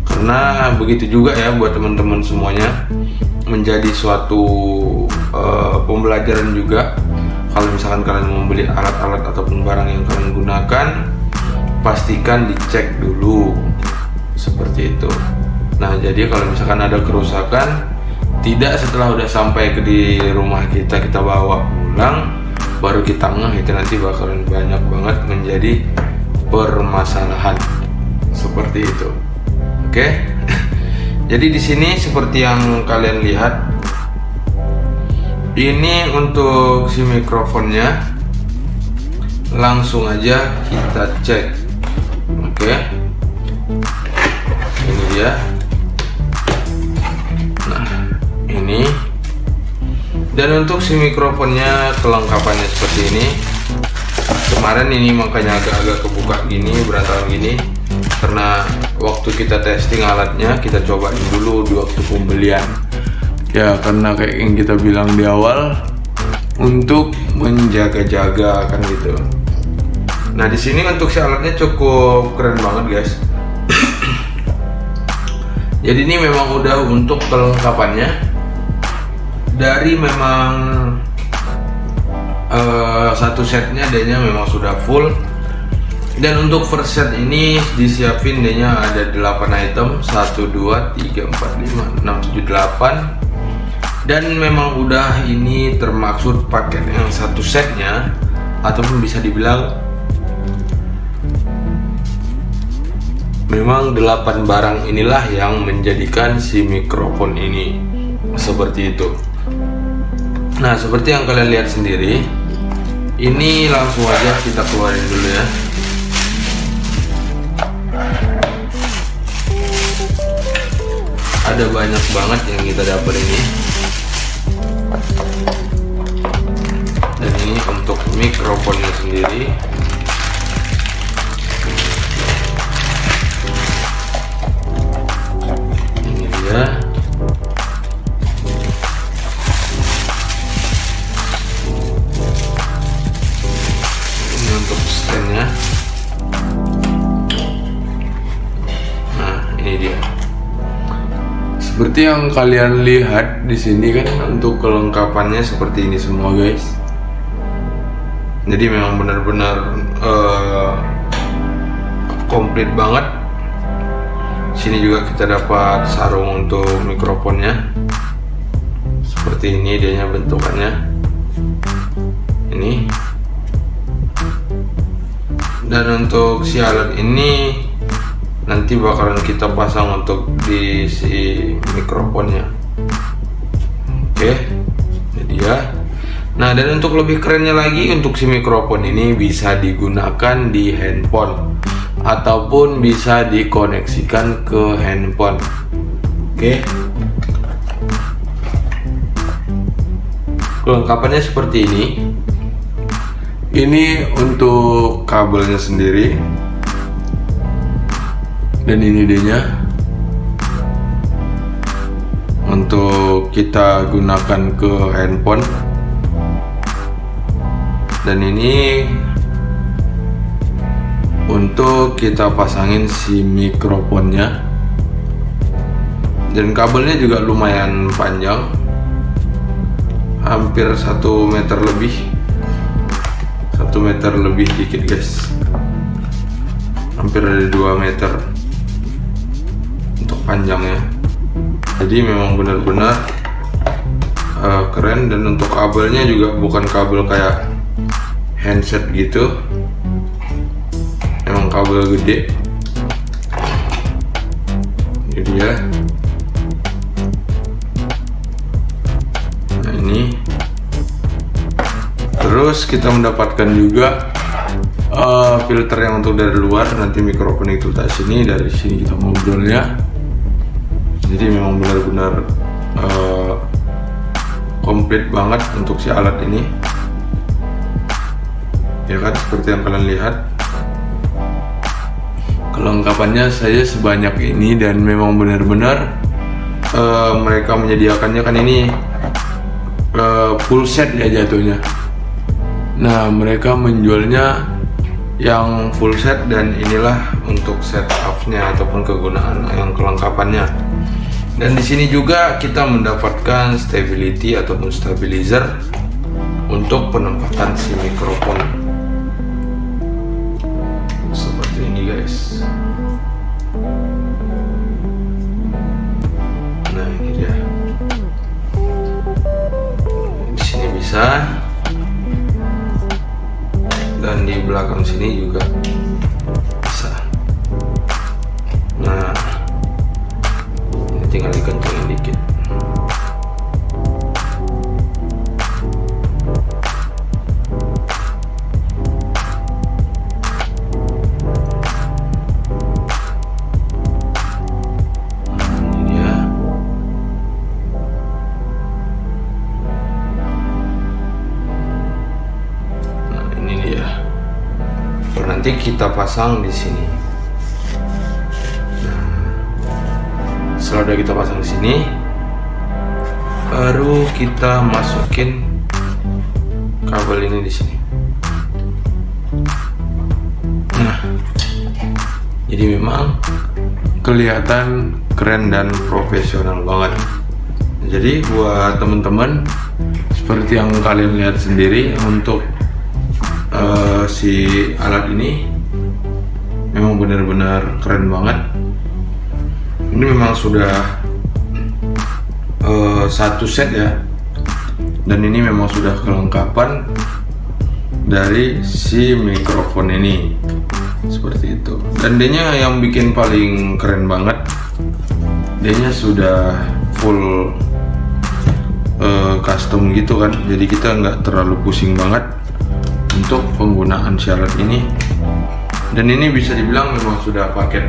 Karena begitu juga ya buat teman-teman semuanya, menjadi suatu pembelajaran juga. Kalau misalkan kalian membeli alat-alat ataupun barang yang kalian gunakan, pastikan dicek dulu seperti itu. Nah, jadi kalau misalkan ada kerusakan, tidak setelah udah sampai ke di rumah kita bawa pulang baru kita ngeh, itu nanti bakalan banyak banget menjadi permasalahan seperti itu. Oke. Jadi di sini seperti yang kalian lihat, ini untuk si mikrofonnya, langsung aja kita cek. Oke. Ini dia. Nah, ini. Dan untuk si mikrofonnya kelengkapannya seperti ini. Kemarin ini makanya agak-agak kebuka gini, berantakan gini, karena waktu kita testing alatnya, kita cobain dulu di waktu pembelian ya, karena kayak yang kita bilang di awal, untuk menjaga-jaga kan gitu. Nah, di sini untuk si alatnya cukup keren banget guys. Jadi ini memang udah untuk kelengkapannya, dari memang satu setnya adanya memang sudah full. Dan untuk first set ini disiapin dia ada 8 item, 1, 2, 3, 4, 5, 6, 7, 8. Dan memang udah ini termaksud paket yang satu setnya, ataupun bisa dibilang memang 8 barang inilah yang menjadikan si mikrofon ini seperti itu. Nah, seperti yang kalian lihat sendiri, ini langsung aja kita keluarin dulu ya. Ada banyak banget yang kita dapat ini. Dan ini untuk mikrofonnya sendiri. Ini dia. Ini untuk standnya. Nah, ini dia. Seperti yang kalian lihat di sini kan, untuk kelengkapannya seperti ini semua guys. Jadi memang benar-benar komplit banget. Sini juga kita dapat sarung untuk mikrofonnya. Seperti ini dianya bentukannya. Ini. Dan untuk si alat ini nanti bakalan kita pasang untuk di si mikrofonnya. Oke, ini dia. Nah, dan untuk lebih kerennya lagi, untuk si mikrofon ini bisa digunakan di handphone ataupun bisa dikoneksikan ke handphone. Oke. Kelengkapannya seperti ini. Ini untuk kabelnya sendiri. Dan ini dia untuk kita gunakan ke handphone. Dan ini untuk kita pasangin si mikrofonnya. Dan kabelnya juga lumayan panjang, hampir 1 meter lebih, 1 meter lebih dikit guys, hampir ada 2 meter untuk panjangnya. Jadi memang benar-benar keren. Dan untuk kabelnya juga bukan kabel kayak handset gitu, memang kabel gede. Ini dia. Nah ini. Terus kita mendapatkan juga filter yang untuk dari luar. Nanti mikrofon itu tak sini, dari sini kita ngobrolnya. Jadi memang benar-benar komplit banget untuk si alat ini. Ya kan, seperti yang kalian lihat. Kelengkapannya saya sebanyak ini, dan memang benar-benar mereka menyediakannya kan ini full set ya jatuhnya. Nah mereka menjualnya yang full set, dan inilah untuk setupnya ataupun kegunaan yang kelengkapannya. Dan di sini juga kita mendapatkan stability ataupun stabilizer untuk penempatan si mikrofon seperti ini guys. Nah ini dia. Di sini bisa, dan di belakang sini juga bisa. Nah ini tinggal dikencangin dikit. Nanti kita pasang di sini. Nah, setelah udah kita pasang di sini, baru kita masukin kabel ini di sini. Nah, jadi memang kelihatan keren dan profesional banget. Jadi buat teman-teman, seperti yang kalian lihat sendiri, untuk si alat ini memang benar-benar keren banget. Ini memang sudah satu set ya, dan ini memang sudah kelengkapan dari si mikrofon ini seperti itu. Dan dia yang bikin paling keren banget, dia sudah full custom gitu kan, jadi kita nggak terlalu pusing banget untuk penggunaan si alat ini. Dan ini bisa dibilang memang sudah paket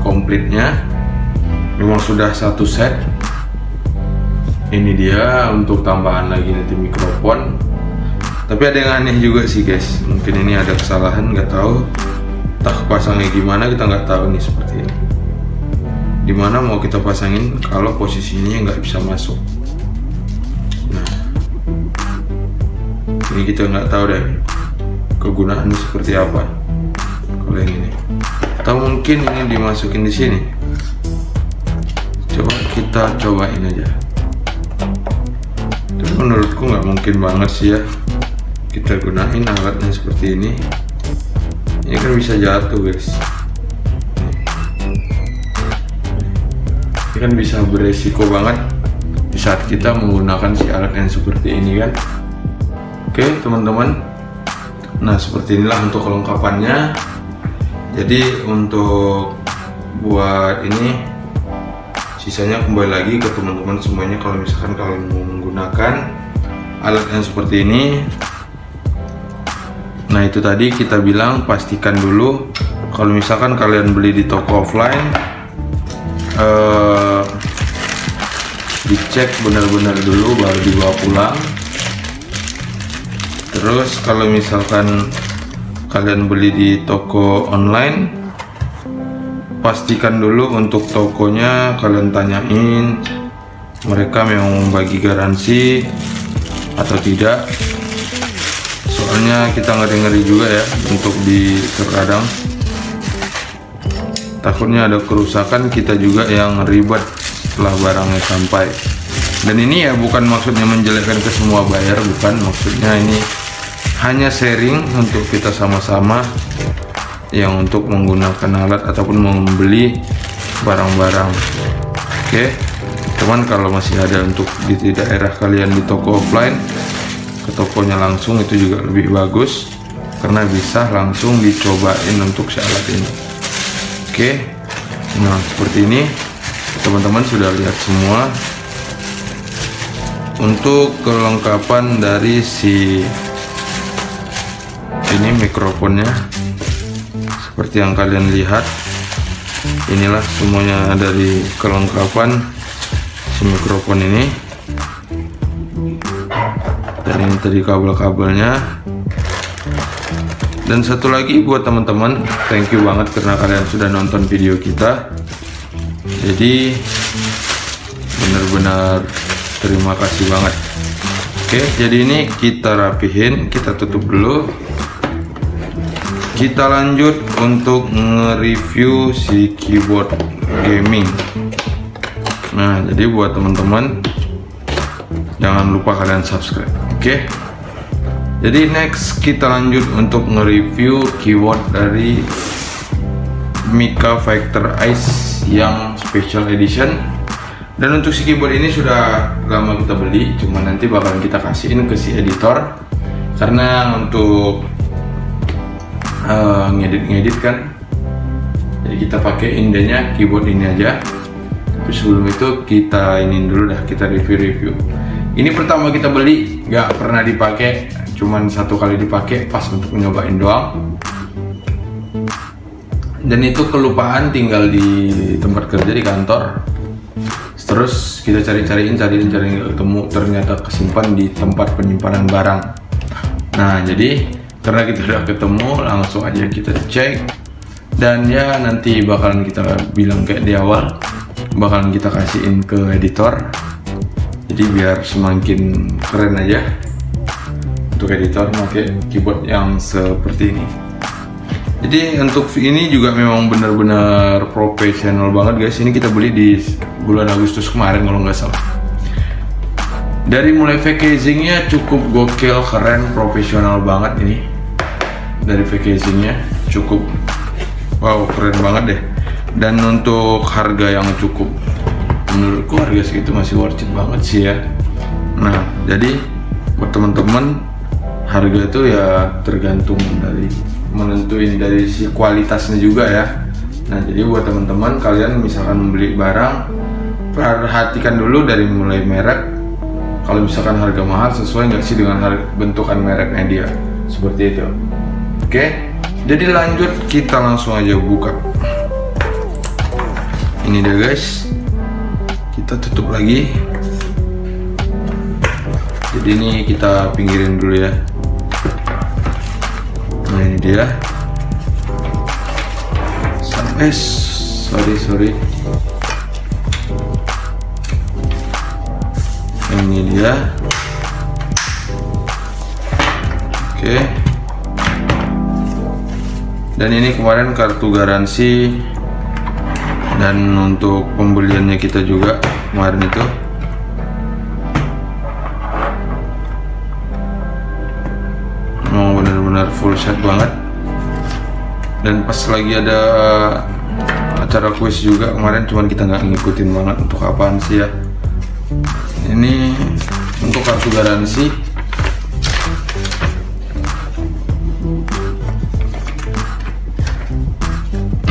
komplitnya, memang sudah satu set. Ini dia untuk tambahan lagi nanti mikrofon. Tapi ada yang aneh juga sih guys, mungkin ini ada kesalahan, nggak tahu, entah pasangnya gimana, kita nggak tahu nih seperti ini. Dimana mau kita pasangin kalau posisinya nggak bisa masuk. Ini kita nggak tahu deh kegunaannya seperti apa kalau yang ini. Atau mungkin ini dimasukin di sini. Coba kita cobain aja. Tapi menurutku nggak mungkin banget sih ya kita gunain alatnya seperti ini. Ini kan bisa jatuh guys. Ini kan bisa beresiko banget di saat kita menggunakan si alat yang seperti ini kan. Oke teman-teman, nah seperti inilah untuk kelengkapannya. Jadi untuk buat ini sisanya kembali lagi ke teman-teman semuanya. Kalau misalkan kalian mau menggunakan alat yang seperti ini, nah itu tadi kita bilang pastikan dulu kalau misalkan kalian beli di toko offline, dicek benar-benar dulu baru dibawa pulang. Terus kalau misalkan kalian beli di toko online, pastikan dulu untuk tokonya kalian tanyain mereka memang membagi garansi atau tidak. Soalnya kita ngeri-ngeri juga ya untuk di terkadang takutnya ada kerusakan, kita juga yang ribet setelah barangnya sampai. Dan ini ya bukan maksudnya menjelekkan ke semua buyer, bukan, maksudnya ini hanya sharing untuk kita sama-sama yang untuk menggunakan alat ataupun membeli barang-barang. Oke, teman, kalau masih ada untuk di daerah kalian di toko offline, ke tokonya langsung itu juga lebih bagus. karena bisa langsung dicobain untuk si alat ini. Oke, nah seperti ini teman-teman sudah lihat semua untuk kelengkapan dari si ini mikrofonnya. Seperti yang kalian lihat, inilah semuanya dari kelengkapan si mikrofon ini. Dan ini tadi kabel-kabelnya. Dan satu lagi buat teman-teman, thank you banget karena kalian sudah nonton video kita. Jadi benar-benar terima kasih banget. Oke, jadi ini kita rapihin, kita tutup dulu. Kita lanjut untuk nge-review si keyboard gaming. Nah, jadi buat teman-teman jangan lupa kalian subscribe. Oke. Jadi next kita lanjut untuk nge-review keyboard dari Mica Fighter Ice yang special edition. Dan untuk si keyboard ini sudah lama kita beli, cuma nanti bakalan kita kasihin ke si editor karena untuk ngedit kan, jadi kita pakai indenya keyboard ini aja. Tapi sebelum itu kita ini dulu dah, kita review. Ini pertama kita beli, nggak pernah dipakai, cuman satu kali dipakai pas untuk nyobain doang. Dan itu kelupaan tinggal di tempat kerja di kantor. Terus kita cari nggak ketemu, ternyata kesimpan di tempat penyimpanan barang. Nah, jadi karena kita udah ketemu, langsung aja kita cek. Dan ya nanti bakalan kita bilang kayak di awal, bakalan kita kasihin ke editor. Jadi biar semakin keren aja untuk editor pakai keyboard yang seperti ini. Jadi untuk ini juga memang benar-benar profesional banget guys. Ini kita beli di bulan Agustus kemarin kalau nggak salah. Dari mulai packagingnya cukup gokil, keren, profesional banget ini. Dari packagingnya cukup wow, keren banget deh. Dan untuk harga yang cukup, menurutku harga segitu masih worth it banget sih ya. Nah, jadi buat teman-teman, harga itu ya tergantung dari menentuin dari si kualitasnya juga ya. Nah, jadi buat teman-teman, kalian misalkan membeli barang, perhatikan dulu dari mulai merek. Kalau misalkan harga mahal, sesuai nggak sih dengan bentukan mereknya dia, seperti itu. Oke, jadi lanjut kita langsung aja buka. Ini dia guys, kita tutup lagi. Jadi ini kita pinggirin dulu ya. Nah, ini dia. Sampai sorry. Ini dia. Oke. Dan ini kemarin kartu garansi, dan untuk pembeliannya kita juga kemarin itu. Memang benar-benar full set banget. Dan pas lagi ada acara kuis juga kemarin, cuman kita nggak ngikutin banget untuk apaan sih ya. Ini untuk kartu garansi.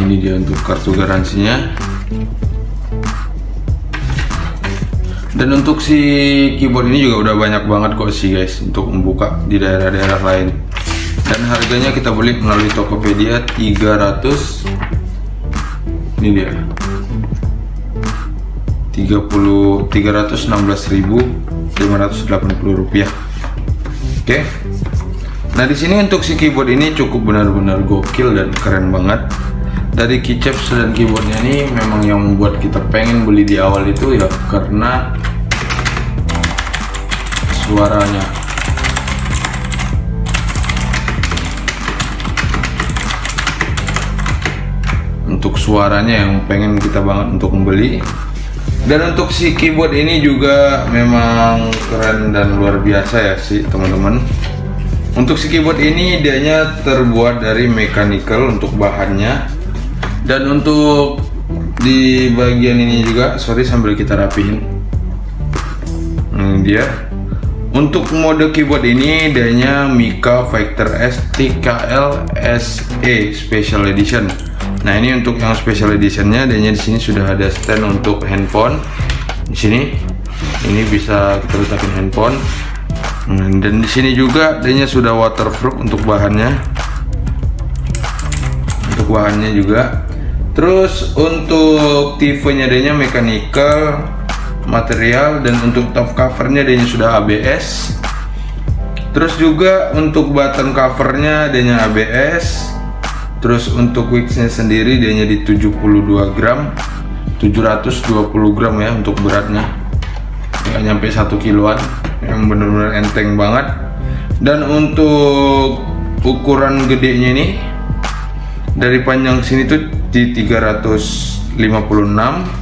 Ini dia untuk kartu garansinya. Dan untuk si keyboard ini juga udah banyak banget kok sih guys untuk membuka di daerah-daerah lain. Dan harganya kita beli melalui Tokopedia 300. Ini dia. 316.580 rupiah. Oke. Nah, di sini untuk si keyboard ini cukup benar-benar gokil dan keren banget. Dari keycaps dan keyboardnya ini memang yang membuat kita pengen beli di awal itu ya karena suaranya. Untuk suaranya yang pengen kita banget untuk membeli. Dan untuk si keyboard ini juga memang keren dan luar biasa ya sih teman-teman. Untuk si keyboard ini dianya terbuat dari mechanical untuk bahannya. Dan untuk di bagian ini juga, sorry sambil kita rapihin. Ini dia. Untuk mode keyboard ini dianya Mica Vector S TKL SE Special Edition. Nah, ini untuk yang Special Editionnya, dianya di sini sudah ada stand untuk handphone. Di sini ini bisa kita letakin handphone. Dan di sini juga dianya sudah waterproof untuk bahannya. Untuk bahannya juga. Terus untuk TV-nya dianya mechanical material, dan untuk top covernya dianya sudah ABS. Terus juga untuk button covernya dianya ABS. Terus untuk wixnya sendiri dianya di 72 gram, 720 gram ya untuk beratnya, nggak nyampe 1 kiloan, yang bener-bener enteng banget. Dan untuk ukuran gedenya ini dari panjang sini tuh di 356.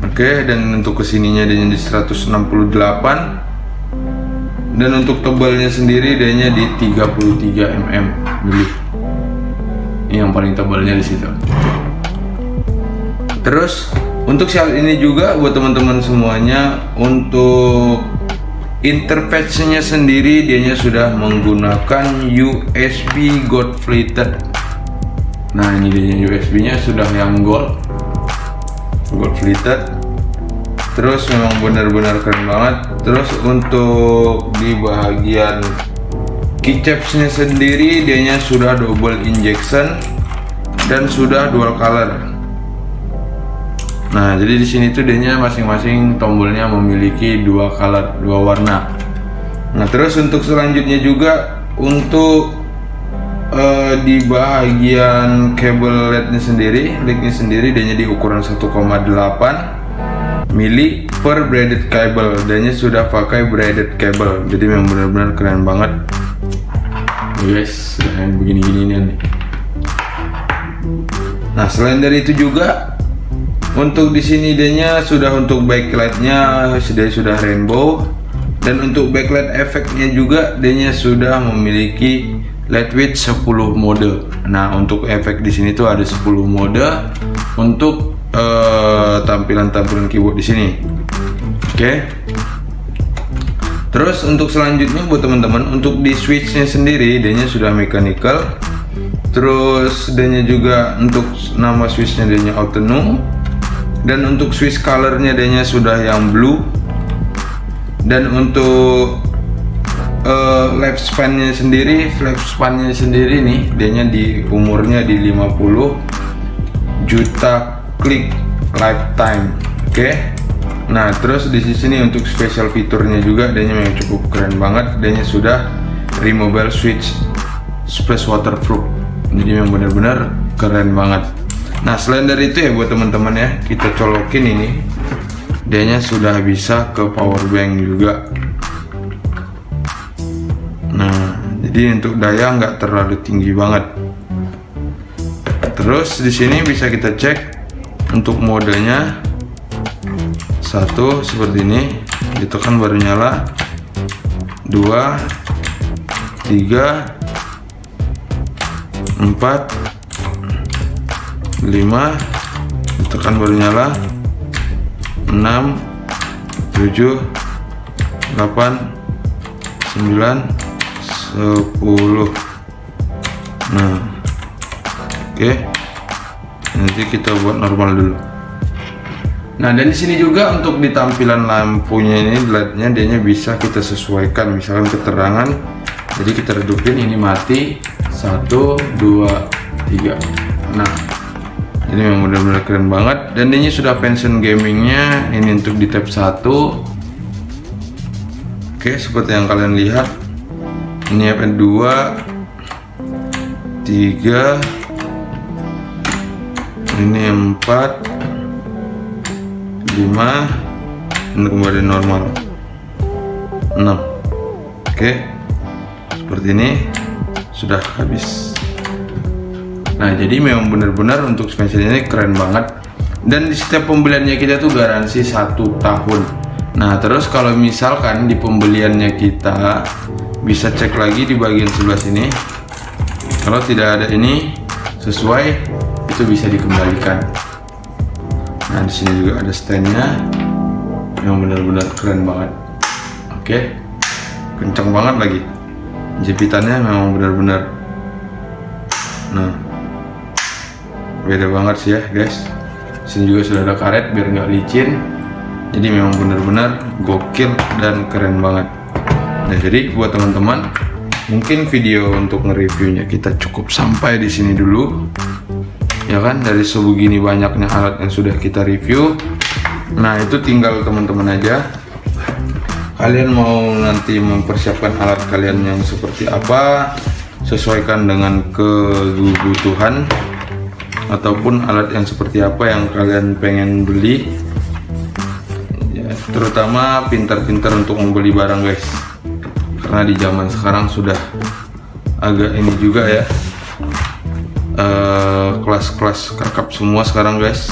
Oke, dan untuk kesininya dia di 168, dan untuk tebalnya sendiri dia di 33 mm. Ini yang paling tebalnya di situ. Terus untuk saat ini juga buat teman-teman semuanya, untuk interface-nya sendiri dia sudah menggunakan USB gold plated. Nah, ini dia USB-nya sudah yang gold plated. Terus memang benar-benar keren banget. Terus untuk di bagian keycaps-nya sendiri dianya sudah double injection dan sudah dual color. Nah, jadi di sini tuh dianya masing-masing tombolnya memiliki dua color, dua warna. Nah, terus untuk selanjutnya juga untuk di bagian kabel LED-nya sendiri, dianya di ukuran 1,8 mili per braided cable. Dianya sudah pakai braided cable, jadi memang benar-benar keren banget. Guys, yang begini-gini nih. Nah, selain dari itu juga untuk di sini dianya sudah untuk backlight-nya sudah rainbow, dan untuk backlight efeknya juga dianya sudah memiliki LED with 10 mode. Nah, untuk efek di sini tuh ada 10 mode untuk tampilan-tampilan keyboard di sini. Oke. Terus untuk selanjutnya buat teman-teman, untuk di switch-nya sendiri dianya sudah mechanical. Terus dianya juga untuk nama switch-nya dianya autonom. Dan untuk switch color-nya dianya sudah yang blue. Dan untuk lifespan-nya sendiri nih dianya di umurnya di 50 juta klik lifetime. Oke. Nah, terus di sini untuk special fiturnya juga dianya memang cukup keren banget. Dianya sudah removable switch splash waterproof. Jadi memang benar-benar keren banget. Nah, selain dari itu ya buat teman-teman ya, kita colokin ini. Dianya sudah bisa ke power bank juga. Nah, jadi untuk daya nggak terlalu tinggi banget. Terus di sini bisa kita cek untuk modenya. Satu seperti ini, ditekan baru nyala. 2, 3, 4, 5, ditekan baru nyala. 6, 7, 8, 9, 10. Nah, oke. Nanti kita buat normal dulu. Nah, dan di sini juga untuk di tampilan lampunya ini LED-nya dianya bisa kita sesuaikan, misalkan keterangan. Jadi kita redupin ini mati 1, 2, 3. Nah, ini memang benar-benar keren banget. Dan ini sudah function gamingnya. Ini untuk di tab 1. Oke, seperti yang kalian lihat. Ini apa 2, 3, ini 4, 5, ini kembali normal 6. Oke, seperti ini sudah habis. Nah, jadi memang benar-benar untuk suspension ini keren banget. Dan di setiap pembeliannya kita tuh garansi 1 tahun. Nah, terus kalau misalkan di pembeliannya kita bisa cek lagi di bagian sebelah sini. Kalau tidak ada ini sesuai, itu bisa dikembalikan. Nah, di sini juga ada standnya yang benar-benar keren banget. Oke, kencang banget lagi. Jepitannya memang benar-benar, nah beda banget sih ya guys. Sini juga sudah ada karet biar nggak licin. Jadi memang benar-benar gokil dan keren banget. Nah jadi buat teman-teman, mungkin video untuk nge-reviewnya kita cukup sampai di sini dulu. Ya kan, dari sebegini banyaknya alat yang sudah kita review. Nah itu tinggal teman-teman aja. Kalian mau nanti mempersiapkan alat kalian yang seperti apa, sesuaikan dengan kebutuhan, ataupun alat yang seperti apa yang kalian pengen beli ya, terutama pintar-pintar untuk membeli barang guys, karena di zaman sekarang sudah agak ini juga ya, kelas-kelas kakap semua sekarang guys.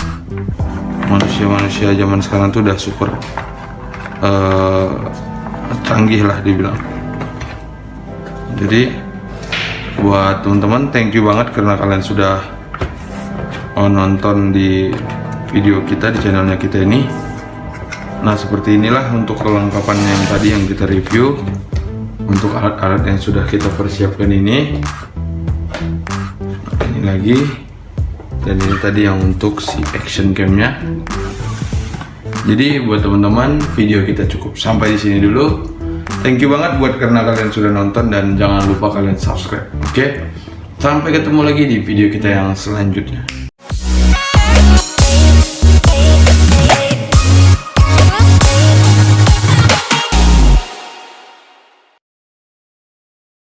Manusia-manusia zaman sekarang tuh udah super canggih lah dibilang. Jadi buat teman-teman, thank you banget karena kalian sudah nonton di video kita di channelnya kita ini. Nah seperti inilah untuk kelengkapannya yang tadi yang kita review untuk alat-alat yang sudah kita persiapkan ini. Nah, ini lagi, dan ini tadi yang untuk si action camnya. Jadi buat teman-teman, video kita cukup sampai di sini dulu. Thank you banget buat karena kalian sudah nonton, dan jangan lupa kalian subscribe. Oke? Sampai ketemu lagi di video kita yang selanjutnya.